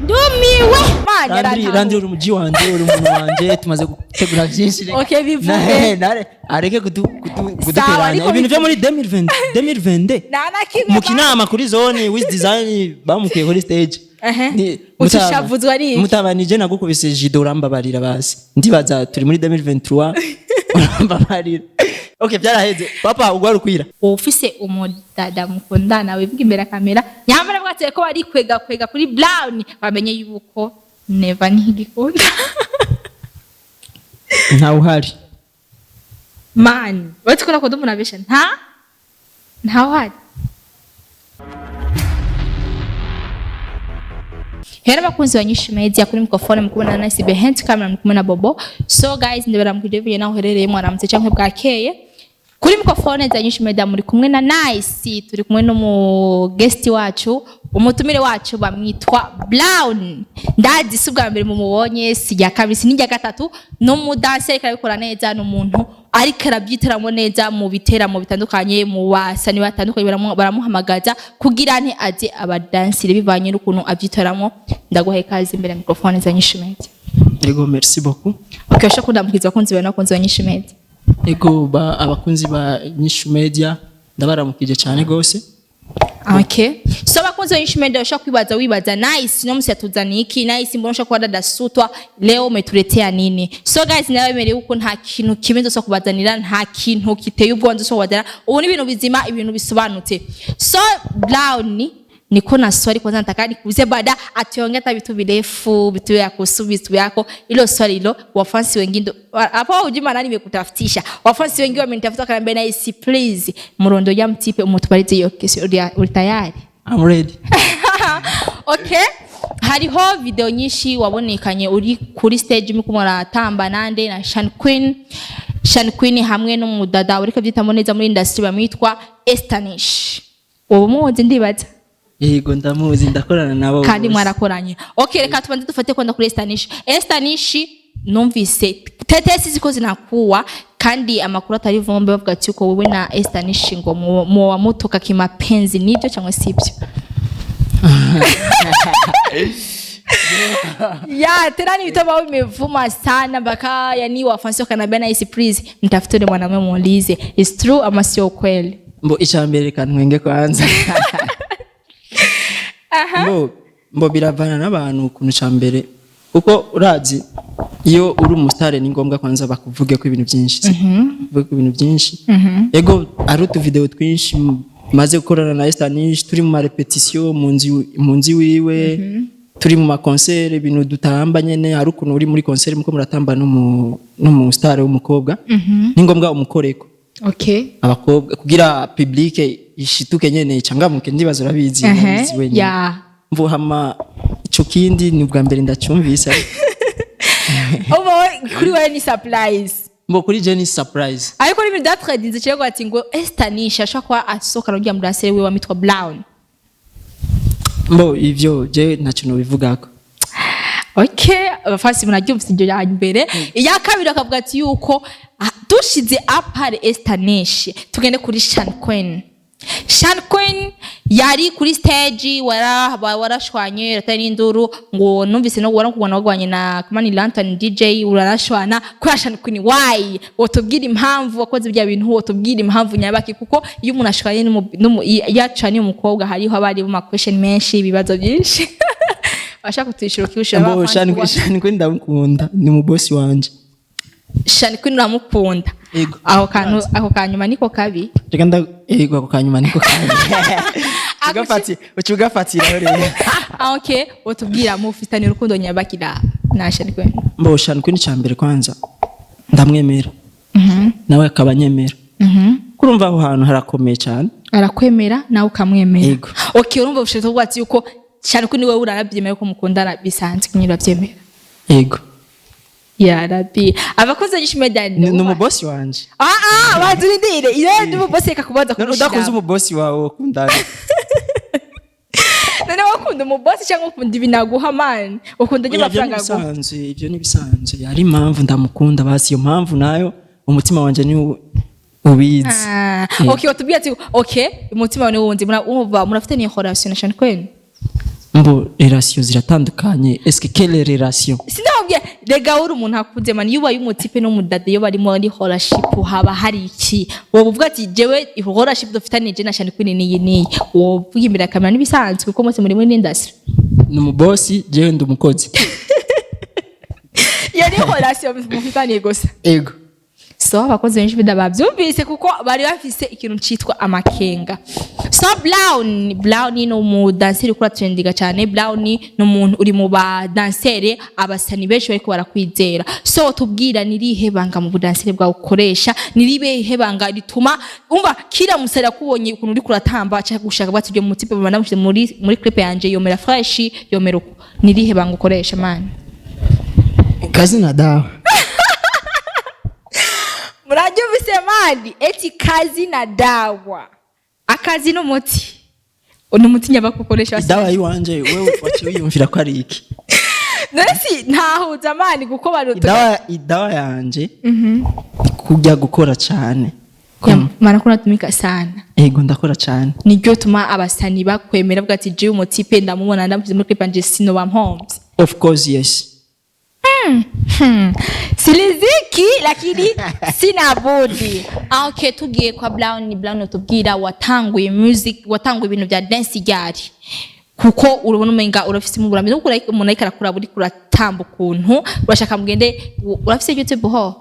ndumiwe manya randi uri muji wanje uri umuntu wanje tumaze gutegura byinshi okay bivuge areke kuduteranya ibintu byo muri 2020 mu kinama kuri zone WIZ design bamukiye kuri stage utishavuzwa ari mutabanije nagukubise jido urambabarira basi ndibaza turi muri 2023 urambabarira okay byaraheze papa ugwa rukwira ufise umudada mukundana wivuga imbere kamera nyamara bwatse ko bari kwega kuri Brown bamenye yuko never ntigikunda nta uhari man watukora ko dumunabesha nta uhari Hera bakunzi wa Nyishu Media kuri microphone mukubona na Nice behind camera mukumena Bobo. So guys ndebera mukidevye naho herereye mwaramutse canke bwakeye. Kuri microphone za Nyishu Media muri kumwe na Nice turi kumwe no mu guest wacu umutumire wacu bamwitwa Brown. Ndazi subwa mbere mu mubonye sijya kabiri sinijya gatatu no mu dance ariko abikora neza no muntu ariko arabyiteramo neza mu biteramo bitandukanye mu basani batandukanye baramuhamagaza kugira nti aje abadansire bivanye n'ukuntu abyiteramo ndaguhaye kazi imbere microphone za Nyishu Media. Yego merci beaucoup. Ukasha kundamukizwa kunzi bana kunzi wa Nyishu Media. Yego abakunzi ba Nyishu Media ndabaramukije cyane gose. Okay. So bakunzi wa Nyishu Media ushaka kwibaza wibaza Nice no musi yatuzaniye iki Nice mbona ushaka kwada dasutwa leo umetuletea nini. So guys nawemereye uko nta kintu kibenzo so kubazanira nta kintu kiteye ubwonzo so kubazana ubu ni ibintu bizima ibintu bisobanutse. So Brown niko na swali kwanza nataka nikuulize baada ationgea hata vitu virefu vitu ya kusubitu yako ilo swali hilo wafansi wengine hapo ujima nani nimekutafutisha wafansi wengi wamenitafuta kanambia Nice please murondo ya mtipe umutubarize hiyo kesi uri tayari I'm ready. Okay hariho video nyinshi wabonekanye uri kuri stage mukumara tamba nande na CHANNY QUEEN hamwe n'umudada uriko byitamo neza muri industry bamwitwa Estanish ubu muzi ndibaza Yego ndamuzi ndakorana nabo kandi mwarakoranye okay reka tubanze dufate kwenda kuri Estanish numvise tetesi ziko zinakuwa kandi amakuru atari vumbe bavuga ati uko wowe na Estanish ngo mu wa motoka kimapenzi nibyo cyangwa sibyo ya tena ni vitu ambavyo vimevuma sana mpaka yani wafansi wakanambia Nice please mtafute mwanamume muulize is true ama sio kweli mbo icambere kanwenge kwanza mbo biravana n'abantu kuntu cambere uko urazi iyo uri umustare ni ngombwa kwanza bakuvuge ko ibintu byinshi bakuvuge ko ibintu byinshi yego ari utu video twinshi maze gukorana na Estanish turi mu repetition mu nzi wiwe turi mu concert ibintu dutamba nyene ari ukuntu uri muri concert muko muratamba no mu star w'umukobwa ni ngombwa umukoreko okay abakobwa kugira public ishituke nyene cangamuke ndibazo rabizi wenyine yeah mvu hama ico kindi ni bwa mbere ndacyumvisa obo kuri wewe ni surprise mbo kuri Jenny surprise ariko ni datredinze cyego ati ngo Estanish ashaka asoka no murasere we wamitwa Brown mbo ivyo je ntacyo no bivugako okay abafasi munagyumvise ibyo ya mbere iya kabiri akavuga ati yuko dushize apare Estanish tugende kuri CHANNY QUEEN yari kuri stage warashwanye ratari induru ngo numvise no kubona wagwanye na Kamani Lantern DJ urarashwana kwa CHANNY QUEEN why wotubwira impamvu wakoze bya bintu wotubwira impamvu nyabaki kuko iyo umuntu ashwanye yacanye umukobwa hariho abari mu question menshi ibibazo byinshi bashaka kutishira kwishyura abafana CHANNY QUEEN ndamukunda ni mu boss wanje CHANNY QUEEN uramukunda aho kanyuma niko kabi reka ego ako kanyuma niko kabi ucugafatira rero okay utubwira mufitanye urukundo nyabakira na CHANNY QUEEN mbo CHANNY QUEEN cyambere kwanza ndamwemera nawe akabanyemera kurumva aho hantu harakomeye cyane arakwemera nawe ukamwemera okay urumva ushaka ubwatsi yuko CHANNY QUEEN wewe uranabyemera ko mukundana bisanzwe kunyura byemera yego ya rabi abakoze Nyishu Media ni umubosi wanje bazurindire iyo ndi umubosi reka kubaza kurushira udakunze umubosi wawe ukundana none wakunda umubosi cyangwa ukunda ibinaguha man ukunda nyi mafaranga bisanzwe ibyo ni bisanzwe yari impamvu ndamukunda basi iyo mpamvu nayo umutima wanje ni ubizi okay watubwiye ati okay umutima wawe wundi murafite ni relation na CHANNY QUEEN mbo relation ziratandukanye est-ce que quelle relation sindababwiye rega uri umuntu akuze man yuba y'umutipe no mudade yo bari muri horaship haba hari iki wowe uvuga ati jewe horaship dofitanije na CHANNY QUEEN niyi wowe imbere kamera nibisanzwe kuko mose muri muri industry ni umubosi jewe ndi umukozi yari horaship mufitaniye gusa ego so abakozi benshi bidabavyumvise kuko bari bafise ikintu citwa amakenga so Brown no mu danseri kuri trendiga cyane Brown no muntu uri mu ba danseri abasani benshi bariko barakwizera so tubwira nirihe banga mu budanseri bwa ukoresha niribe banga rituma umva kira musara kubonye ukuntu uri kuratamba acha gushaka batuje mu tipe banamushye muri clip yanje yomera fresh yomera nirihe banga ukoresha man kazi na dawa murajyo bisemandi eti kazi na dawa akazi no muti ono muti nyabakokoresha dawa yiwanje wewe wacho yumvira ko ari iki nasi ntahuza amani guko baruto dawa yanje kujya gukora cyane mana kunatumika sana ego ndakora cyane niryo tuma abasani bakwemera bwa ati je umutipe ndamubona ndamuze muri clip anje sino bamhomes of course yes siliziki lakini sina budi okay tugiye kwa Brown tubwira watanguye music watanguye ibintu bya dance gari kuko urabona umenga urafise mu burambe nuko umuntu ariko arakura buri kuratamba ukuntu urashaka mugende urafise YouTube ho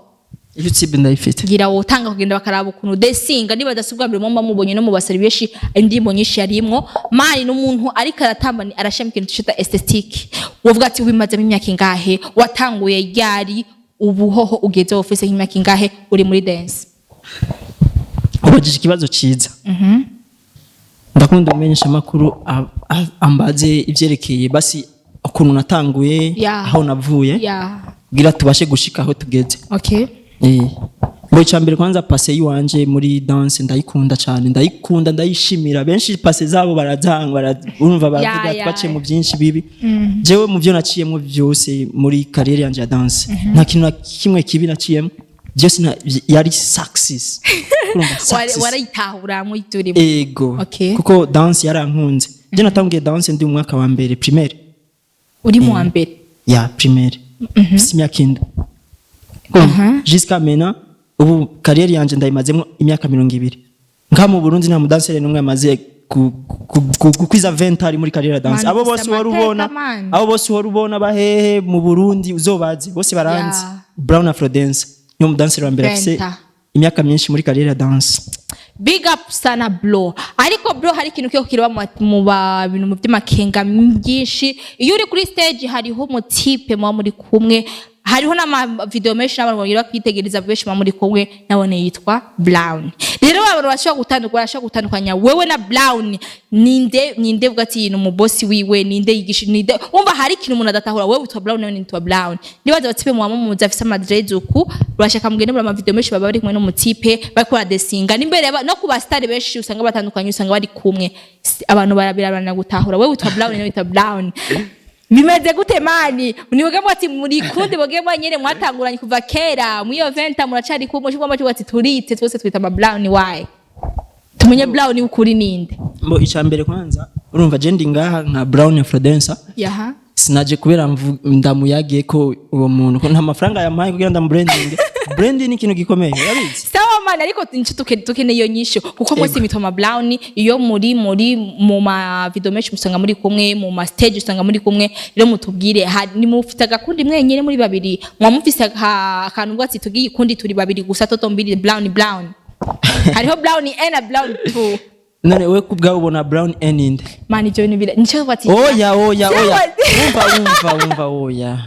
YouTube ndayifite gira wotanga kugenda bakaraba ukuntu desinga niba dasubwa mbere mumba mubonye no mu basari beshi indimbo nyinshi yarimwo mari n'umuntu ariko aratamba arashama ikintu cyita aesthetic wovuga ati ubimaze mu myaka ingahe watanguye yari ubuhoho ugeze office nk'imyaka ingahe uri muri dance ubajije ikibazo ciza ndakunda umenyesha makuru ambaze ivyerekeye basi ukuntu natanguye aho navuye gira tubashe gushika aho tugeze okay Mbo cyambere kwanza passe yiwanje muri dance ndayikunda cyane ndayishimira benshi passe zabo barazanga urumva baravuga twace mu byinshi bibi jewe mu byo naciyemo byose muri career yanje ya dance nta kintu kimwe kibi naciyemo byose yari success urumva success warayitahura mu iturimo ego kuko dance yarankunze je natangiye dance ndi mu mwaka wa mbere primaire uri mu wa mbere ya primaire simyakinda jusqu'à maintenant ubu career yanje ndayimazemo imyaka 20 nka mu Burundi nta mudansere numwe amaze kukwiza 20 ari muri career dance abo bose warubona bahehe mu Burundi uzobazi bose baranzi Brown Afro Dance yo mudansere wa mbere afise imyaka myinshi muri career dance big up sana bro ariko bro hari ikintu cyo kirwa mu bintu mu by'amakenga byinshi iyo uri kuri stage hariho umutipe muri kumwe hariho na video menshi n'abantu bagira kwitegereza benshi muri kumwe nabone yitwa Brown rero abantu bashaka gutandukanya wewe na Brown ninde vuga ati no mubosi wiwe ninde yigisha ninde umva hari ikintu umuntu adatahura wewe witwa Brown nawe nitwa Brown nibaza batipe mu zafisa madred uku urashaka mugende muri ama video menshi baba bari kumwe no mutipe bakora desinga nimbere no kuba star benshi usanga batandukanye usanga bari kumwe abantu barabirana gutahura wewe witwa Brown nawe witwa Brown bimeze gute mani uniwegamo ati muri kundi bogemo nyene mwatanguranye kuva kera mu iyo 20 muracari ku mushiko amacho ati turite twese twita ama Brown why tumenye Brown ukuri ninde mbo icambere kwanza urumva je ndi ngaha nka Brown Afro Dancer yaha sinaje kubera ndamuyagiye ko uwo muntu ko nta mafaranga yamaye kugira ndambranding branding ni ikintu gikomeye yabizi sawa man ariko tukene iyo nyisho kuko mwese mitoma Brown iyo muri mu ma video menshi musanga muri kumwe mu ma stage usanga muri kumwe rero mutubwire ni mufite gakundi mwenyene muri babiri mwamufise akantu bwatsi tugiye kundi turi babiri gusa toto mbiri Brown hariho Brown and a Brown too none we kubwa ubona Brown and inde man ivyo ni bira nico bati oya umva oya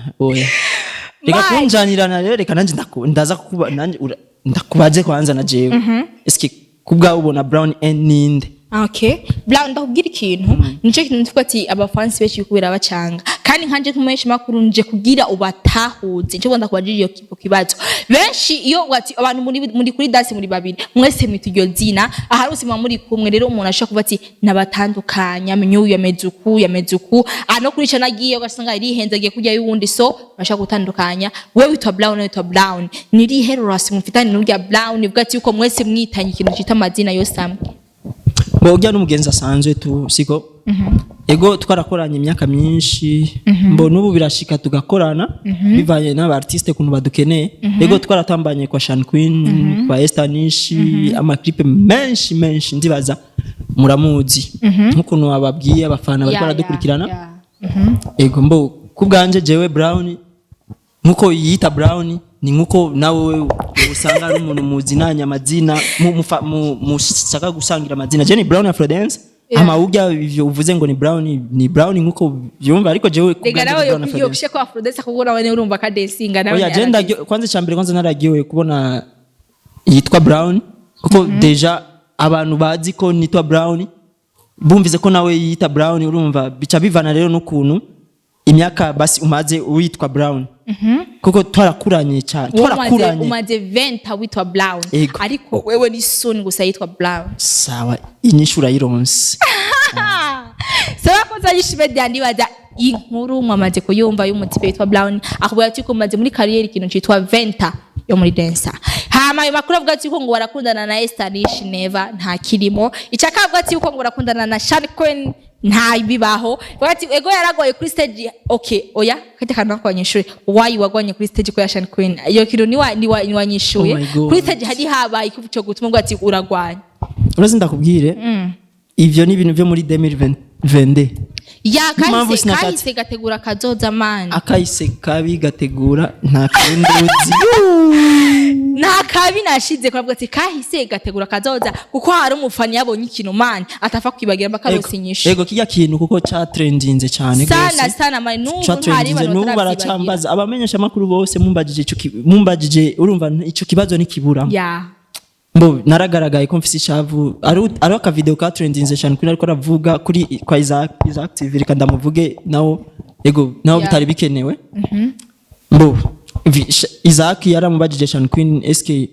reka kunjanirana rero reka nanje ndaza kukuba nanje ndakubaje kwanza na jewe eske kubwa ubona Brown and ninde okay Brown ndakubwira ikintu nico kintu ntuvuga ati abafansi benshi kubera bacanga kandi nkanje kumenyesha makuru nje kugira ubatahuze cyo bonda kubajije iyo kibazo benshi iyo wati abantu muri kuri dance muri babiri mwese mitujyo zina aharusi muri kumwe rero umuntu ashaka kuba ati nabatandukanya menyu yamezuku ano kurica nagiye ugasanga iri henzagiye kujya yundi so bashaka gutandukanya wewe witwa Brown niri herorasi mufitani n'urya Brown uvuga ati uko mwese mwitanye ikintu cita amazina yose amwe Bogya n'umugenzi asanzwe tu siko ego twarakoranye imyaka myinshi mbo nubu birashika tugakorana bivanye n'aba artiste kuntu badukeneye ego twaratambanye kwa CHANNY QUEEN kwa Estanishi ama clip menshi ndibaza muramuzi nkukuntu ababwiye abafana bari baradukurikirana ego mbo kubwanje jewe Brown nkuko yita Brown ni nkuko nawe usanga ari umuntu muzinanya amazina mushaka gusangira amazina je ni Brown Afrodance ama ujya ivyo uvuze ngo ni Brown nkuko byumva ariko jewe kubwanje Brown Afrodance yokishe ko Afrodance akubona wewe urumva ka dancing nawe oya agenda kwanza cyambere kwanza naragiwe kubona yitwa Brown kuko deja abantu bazi ko nitwa Brown bumvize ko nawe yita Brown urumva bica bivana rero n'ukuntu imyaka basi umaze witwa Brown kuko twarakuranye cyane twarakuranye umaze 20 witwa Brown ariko wewe ni soon gusa yitwa Brown sawa inyishura yironse sawa ko zayishime byandi baza inkuru mwamaze kuyumva y'umutipe witwa Brown akubwira ati ko maze muri career ikintu cyitwa 20 yo muri dancer hama ayo makuru avuga ati ko ngo barakundana na Estanish Never nta kirimo icakavuga ati ko ngo barakundana na CHANNY QUEEN nta bibaho bati ego yaragoye kuri stage okay oya kati kana kwanyishure why wagwanye kuri stage ko ya CHANNY QUEEN iyo kiro ni wanyishuye kuri stage hadi habaye kuvuco gutuma ngo ati uragwanye urazi ndakubwire ivyo ni ibintu byo muri 2022 ya kahise gategura kazoza man akahise kabi gategura nta kanduzi nta kabi nashize ko ati kahise gategura kazoza kuko hari umufani yabonye ikintu man atafa kwibagira mbakarosi nyinshi ego kijya kintu kuko cha trendinze cyane gose sana man ntari abantu baracambaza abamenyesha makuru bose mumbagije urumva ico kibazo nikibura mbo naragaragaye ko mfise ishavu ari aka video ka trendinze cyane kuri ariko ravuga kuri kwa Isaac TV reka ndamuvuge nawo ego nawo bitari bikenewe mbo Isaac yaramubajije CHANNY QUEEN eske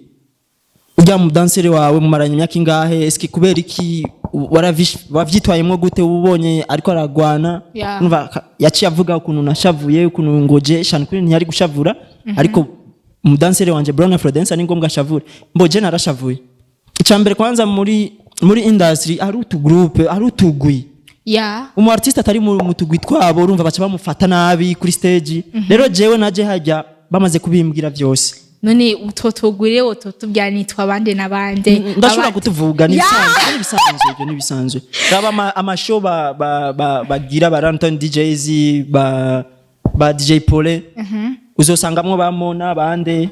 ujya mu dansere wawe mu maranya myaka ingahe eske kubera iki wavyitwayemwo gute ubonye ariko aragwana numva yaciye avuga ukuntu nashavuye ukuntu ngoje CHANNY QUEEN ntiyari gushavura ariko umudansere wanje Brown Afrodance ni ngombwa shavure mboje narashavuye icambere kwanza muri industry ari utugroupe ari utugwi umu artiste atari mu tugwi twabo urumva baca bamufata nabi kuri stage rero jewe naje hajya bamaze kubimbwira byose none utotugwire utotubyanitwa bande nabande ndashobora kutuvuga nibisanzwe ibyo nibisanzwe raba amashow bagira ba Ranton DJs ba DJ Pole uzosangamwe bamona bande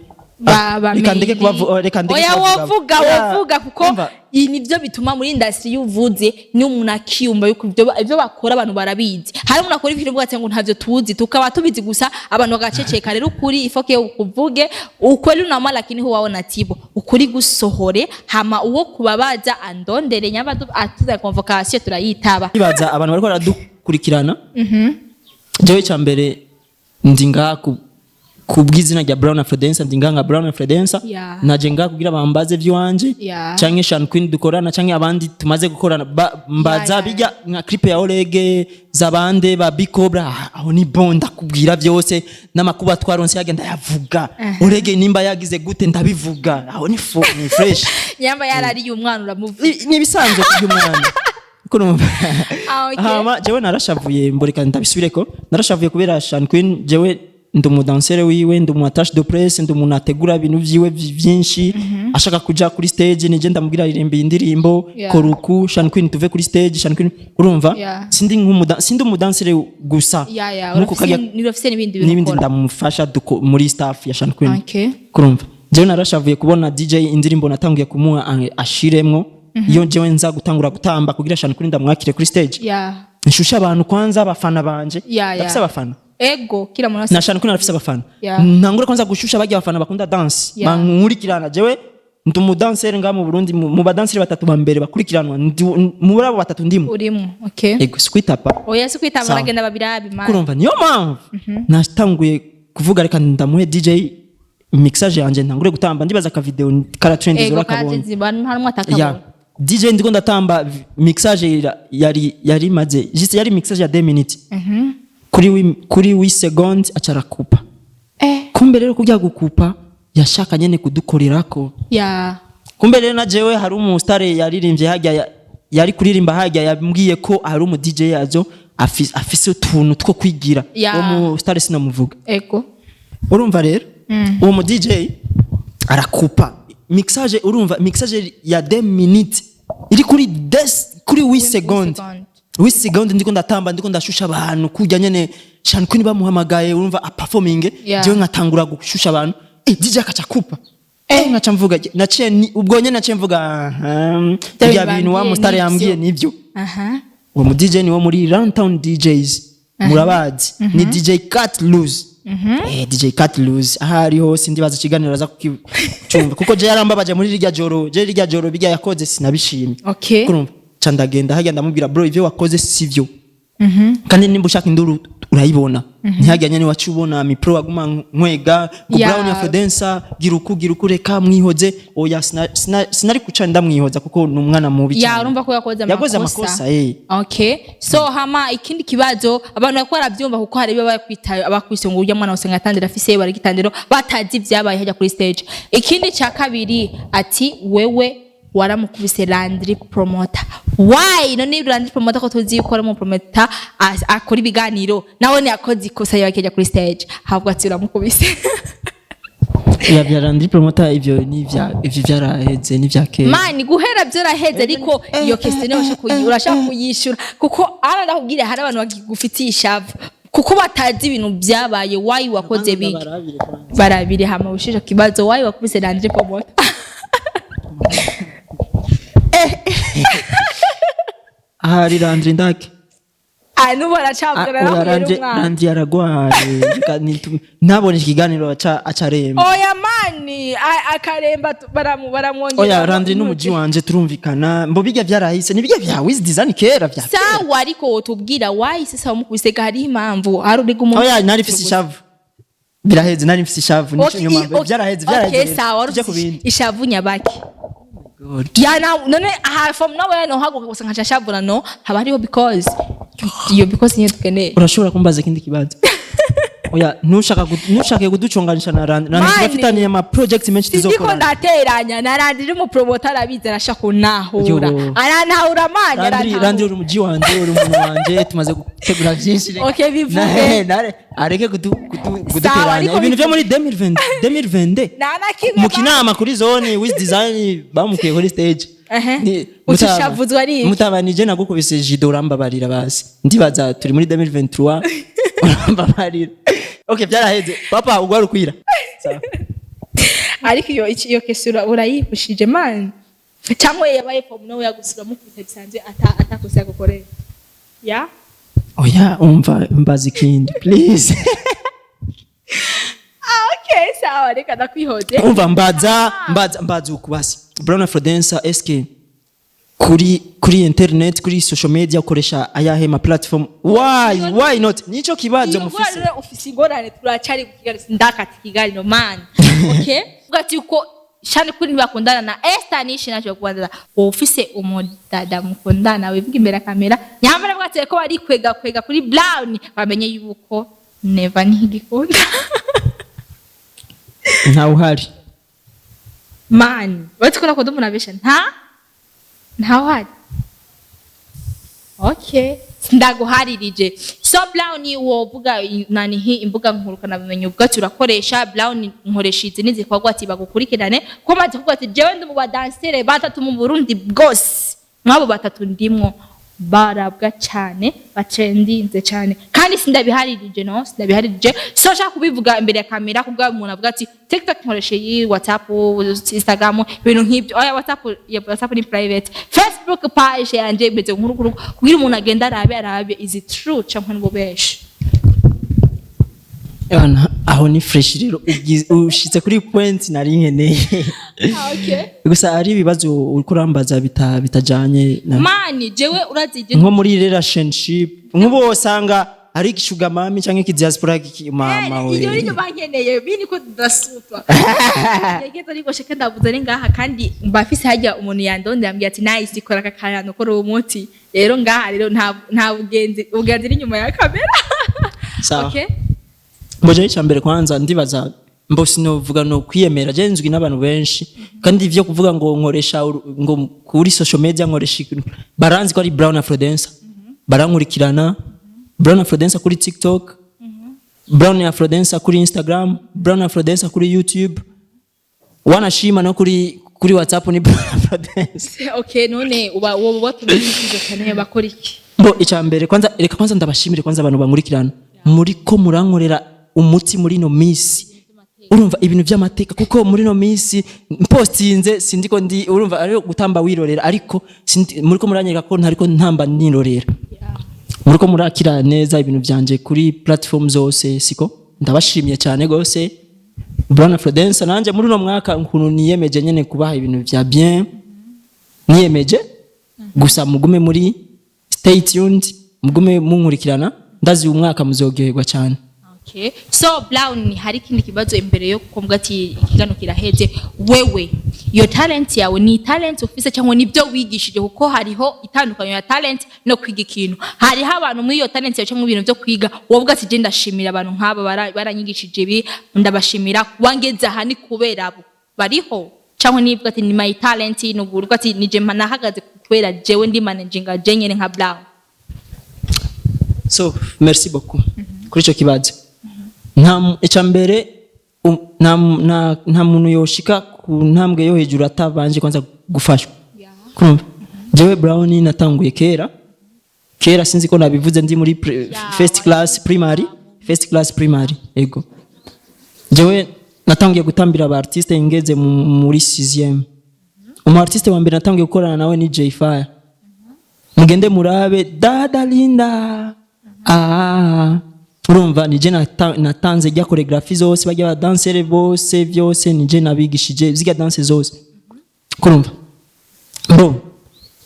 reka wovuga kuko nivyo bituma muri industry yuvuze ni umuntu akiyumva yuko ivyo bakora abantu barabizi hari umuntu akora ibintu bwatse ngo ntavyo tuzi tukaba tubizi gusa abantu bagaceceka rero ukuri ifoke ukuvuge ukweli unama lakini huwa waona tibo ukuri gusohore hama uwo kubabaza andondere nyabadu atuza convocation turayitaba ibaza abantu bariko baradukurikirana jewe cyambere ndinga kubwizina rya Brown Afrodance ndinganga Brown Afrodance naje nga kugira bambaze vyanje canke CHANNY QUEEN dukorana canke abandi tumaze gukorana mbaza bijya nka clip ya Olege zabande ba Bicobra aho ni bonda kubwira vyose n'amakuba twaronse yagenda yavuga Olege nimba yagize gute ndabivuga aho ni fresh yamba yarari umwana uramuvuga ni bisanzwe kubyumwana hama jewe narashavuye mboreka ndabisubireko narashavuye kubera CHANNY QUEEN jewe ndumudansere wiwe ndumuattache de presse ndumunategura ibintu vyiwe byinshi ashaka kuja kuri stage nije ndamubwira ririmbe indirimbo koruku CHANNY QUEEN tuve kuri stage CHANNY QUEEN urumva sindi umudansere gusa nuko kajya nirofise nibindi ndamufasha muri staff ya CHANNY QUEEN urumva jewe narashavuye kubona DJ indirimbo natanguye kumuha ashiremwo iyo jewe nza gutangura gutamba kugira CHANNY QUEEN ndamwakire kuri stage nshusha abantu kwanza abafana banje ndafise abafana ego kila muntu na CHANNY QUEEN arafise abafana ntangura kwanza gushusha bajya abafana bakunda dance bankurikirana jewe ndumudansere nga mu Burundi mu badansere batatu bambere bakurikiranwa muri abo batatu ndimo urimo ego skwitapa oya skwitapa bagenda babirabi man kurumva niyo mpamvu natanguye kuvuga reka ndamuhe DJ mixage yanje ntangure gutamba ndibaza ka video kara trend zora kabona DJ ndiko ndatamba mixage yari maze juste yari mixage ya 2 minutes kuri wi second acara kupa kumbe rero kujya gukupa yashaka nyene kudukorerako kumbe rero na jewe hari umu star yaririmbye hajya yari kuririmba hajya yambwiye ko hari umu DJ yazo afise utuntu two kwigira uwo mu star sinamuvuga ego urumva rero uwo mu DJ arakupa mixage urumva mixage ya 10 minutes iri kuri 8 secondes 8 secondes ndiko ndatamba ndiko ndashusha abantu kujya nyene CHANNY QUEEN bamuhamagaye urumva a performing je nkatangura gushusha abantu DJ akaca kupa nkaca mvuga naciye ubwo nyene naciye mvuga ya bintu wa mustare yambwiye nivyo uwo mu DJ ni wo muri Runtown DJs murabazi ni DJ Cut Loose DJ Cut Loose ahari hose ndibaza kiganiro za kucyumva kuko je yarambabaje muri rirya joro bijya yakoze sinabishimye kurumva candagenda hajya ndamubwira bro ivyo wakoze sivyo kandi nimba ushaka induru urayibona ntihajya nyane wacubona mi pro aguma nkwega ku brown ya Frodensa giruku reka mwihoze oya sinari kuca ndamwihoza kuko numwana mubi ya urumva ko yakoze amakosa okay so hama ikindi kibazo abantu bakora byumva kuko hari biba bakwitaye abakwise ngo urya mwana usanga atandira afise bari gitandiro batazi byabaye hajya kuri stage ikindi cya kabiri ati wewe waramukubise Landry promoter why none Landry promoter ko tuzi ukora mu promoter akora ibiganiro nawe ne akoze ikosa yakejya kuri stage habwo ati uramukubise ya bya Landry promoter ivyo vyaraheze ni vyake man guhera byaraheze ariko iyo question urashaka kuyishura kuko ara ndakubwira hari abantu bagifitiye ishavu kuko batazi ibintu byabaye why wakoze big barabire hama ushije kibazo why wakubise Landry promoter ahari Landry ndake nubona cyabwira Landry aragwaye nabone ikiganiro acaremba oya mani akaremba baramwongera oya Landry n'umuji wanje turumvikana mbo bijya byarahise nibijya bya WIZ DESIGNER kera bya sawa ariko tubwira why sasa umukubisega hari impamvu hari uriga umuntu oya nari fisi ishavu biraheze nari fisi ishavu nico nyuma byaraheze okay sawa ishavu nyabaki ya none from nowhere no hago kusanga chashavura no habariho because niyo tukene urashobora kumbaza ikindi kibazo oya nushaka kuduconganisha na Landry bafitaniye ama project menshi tizokora ndiko ndateranya na Landry mu promoter abize arashaka kunahura aranahura manje Landry uri muji wanje uri umuntu wanje tumaze gutegura byinshi okay bivuge areke kuduteranya ibintu byo muri 2020 mu kinama kuri zone WIZ DESIGNER bamukiye kuri stage utishavuzwa ari mutabanije nagukubise jido urambabarira basi ndibaza turi muri 2023 urambabarira okay byaraheze papa ugwara ukwira ariko iyo kesura urayifushije man cyangwa yabaye form no yagusura mu kwita bisanzwe atakosa gukorera ya oya umbaza ikindi please okay sawa reka ndakwihoze umva mbaza ukubasi Brown Frodensa SK kuri internet kuri social media ukoresha ayahe ma platform why not nico kibazo mufise ufise ingorane turacari kukigali ndakati kigali no man okay ugati uko CHANNY QUEEN bakundana na Esther nishi nacho kubanza ufise umudada mukundana wivuga imbere kamera nyamara bwatse ko bari kwega kuri Brown bamenye yuko never ntigikunda nta uhari man watukona ko ndumuna besha nta uhari okay ndaguharirije so Brown wovuga nani imbuga nkurukana bimenye ubwati urakoresha Brown nkoresha izi nizikorwa ati bagukurikirane ko maze kuvuga ati jewe ndi mu badansere batatu mu Burundi bwose mwabo batatu ndimwo barabwa cyane bacendinze cyane kandi sindabiharirije so shaka kubivuga imbere ya kamera kubwa umuntu avuga ati TikTok nkoresha yi WhatsApp Instagram ibintu nk'ibyo oya WhatsApp ni private Facebook page yanje beze nkuru kugira umuntu agenda arabe is it true cyangwa ngo besh aho ni fresh rero ushitse kuri point nari nkeneye okay gusa ari ibibazo uriko urambaza bitajanye mani jewe urazije nko muri relationship nk'ubo usanga ari kishuga mami canke kidiaspora mama we iyo ryo bankeneye bini ko dasutwa yegeza ariko sheke ndavuze ni ngaha kandi mbafise hajya umuntu yandonde yambwiye ati nice ikora akakayano ko uwo muti rero ngaha rero nta bugenzi iri nyuma ya kamera okay mboje cyambere kwanza ndibaza mbosi no vuga no kwiyemera jenzwi n'abantu benshi kandi ivyo kuvuga ngo nkoresha ngo kuri social media nkoresha baranzi ko ari Brown Frodensa barankurikirana Brown Afrodancer kuri TikTok, Brown Afrodancer kuri Instagram, Brown Afrodancer kuri YouTube. Wanashima no kuri WhatsApp ni Brown Afrodancer. Okay, none uba tumikizo cyane bakora iki? Bo icambere kwanza ndabashimire kwanza abantu bankurikirana. Muri ko murankorera umuti muri no misi. Urumva ibintu by'amateka kuko muri no misi postinze sindiko ndi urumva ari gutamba wirorera ariko muri ko muranyereka ko ntariko ntamba nirorera. Muri ko murakira neza ibintu byanje kuri platform zose siko ndabashimye cyane gose. Brown Afrodancer nanje muri no mwaka nkuntu niyemeje nyene kubaha ibintu bya bien. Niyemeje gusa mugume muri stay tuned, mugume munkurikirana ndazi umwaka muzogehegwa cyane. Okay. So Brown hari ikindi kibazo imbere yo kumbwa ati ikigano kiraheze wewe your talent yawe ni talent ufise cyangwa nibyo wigishije kuko hariho itandukanyo ya talent no kwiga ikintu hariho abantu muri iyo talent yawe cyangwa ibintu byo kwiga wovuga ati je ndashimira abantu nk'aba baranyigishije ibi ndabashimira wangeze aha ni kubera abo bariho cyangwa nibwo ati ni my talent no gurwa ati nije nahagaze kubera jewe ndi managinga je nyene nka Brown. So merci beaucoup kuri cyo kibazo. Nta icambere nta muntu yoshika ku ntambwe yo hejuru atabanje kwanza gufashwa. Kumva jewe Brown natanguye kera sinzi ko nabivuze ndi muri first class primary ego jewe natanguye gutambira aba artiste ingeze muri 6e. Artiste wa mbere natanguye gukorana nawe ni J Fire. Mugende murabe dada Linda urumva nije natanze rya choreography zose bajya ba dancer bose byose nije nabigishije ziga dance zose kurumva bro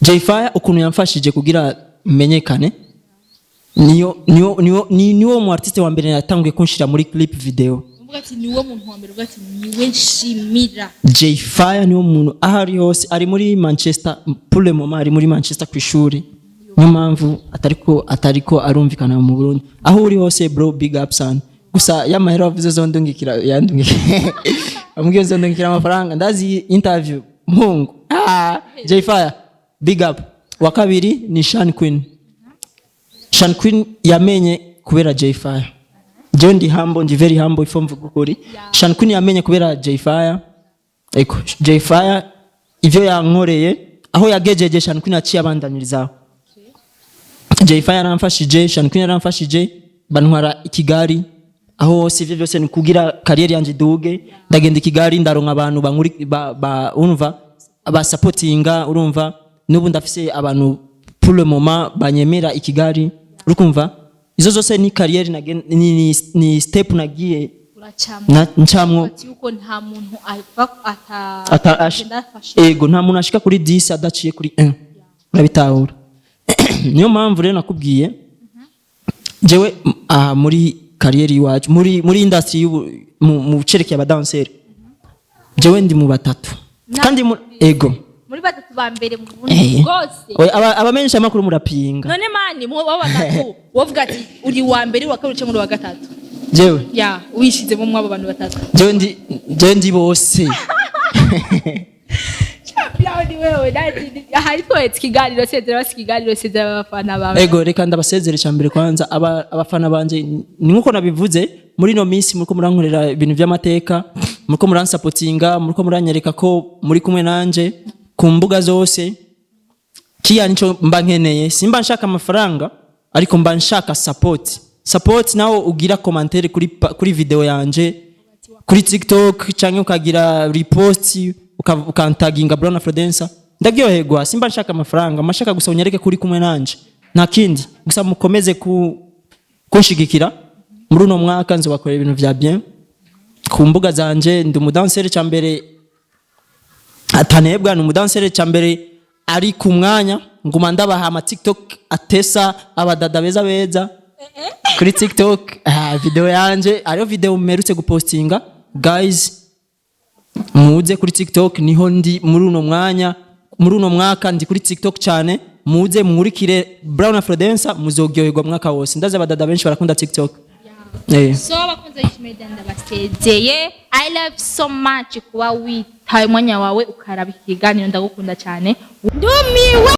J Fire ukuntu yamfashije kugira menyekane niwo mu artiste wa mbere yatanguye kunshira muri clip video uvuga ati niwo muntu wa mbere uvuga ati niwe nshimira J Fire niwo muntu ahari hose ari muri Manchester pour le moment ari muri Manchester kwishuri niyo mpamvu atariko arumvikana mu Burundi aho uri hose bro big up sana gusa yamahera wavuze zondungikira yandungikira amubwiye zondungikira amafaranga ndazi interview mpungu J Fire big up wa kabiri ni CHANNY QUEEN yamenye kubera J Fire je ndi very humble ifo mvuga ukuri CHANNY QUEEN yamenye kubera J Fire eko J Fire ivyo yankoreye aho yagejeje CHANNY QUEEN aciye abandanyirizaho J Fire aramfashije CHANNY QUEEN aramfashije bantwara ikigari aho sivyo byose ni kugira career yanje duge ndagenda ikigari ndaronka abantu bankuri urumva aba supportinga urumva nubu ndafise abantu pour le moment banyemera ikigari urukumva izo zose ni career ni step nagiye ncamwo yuko nta muntu ego nta muntu ashika kuri 10 adaciye kuri 1 urabitahura. Niyo mpamvu rero nakubwiye jewe muri career iwacu muri industry mu cerekeye abadanseri jewe ndi mu batatu kandi ego muri batatu ba mbere mu Burundi bwose abamenyesha makuru murapinga none mani mu batatu wovuga ati uri wa mbere wa kabiri cyangwa wa gatatu jewe wishize mu mwabo bantu batatu jewe ndi bose Brown wewe dadi hariko ikiganiro sezera abafana bawe ego reka ndabasezere cyambere kwanza abafana banje ni nkuko nabivuze muri no minsi muriko murankorera ibintu by'amateka muriko muransapotinga muriko muranyereka ko muri kumwe nanje ku mbuga zose kiya nico mba nkeneye simba nshaka amafaranga ariko mba nshaka support nawo ugira commentaire kuri video yanje kuri TikTok canke ukagira repost ukantaginga Brown Afrodancer ndabyohegwa simba nshaka amafaranga mashaka gusa unyereke kuri kumwe nanje nta kindi gusa mukomeze kunshigikira muri uno mwaka nzobakorera ibintu vya bien ku mbuga zanje ndi umudanseri cyambere atanebwa ni umudanseri cyambere ari ku mwanya nguma ndabaha ama TikTok atesa abadada beza kuri TikTok video yanje ariyo video mmerutse gupostinga guys muze kuri TikTok niho ndi muri uno mwanya muri uno mwaka ndi kuri TikTok cyane muze murikire Brown Afrodancer muzogyoherwa mwaka wose ndaza abadada benshi barakunda TikTok so bakunze yishimeda ndabasezeye I love so much kuba witaye mwanya wawe ukaraba ikiganiro ndagukunda cyane ndumiwe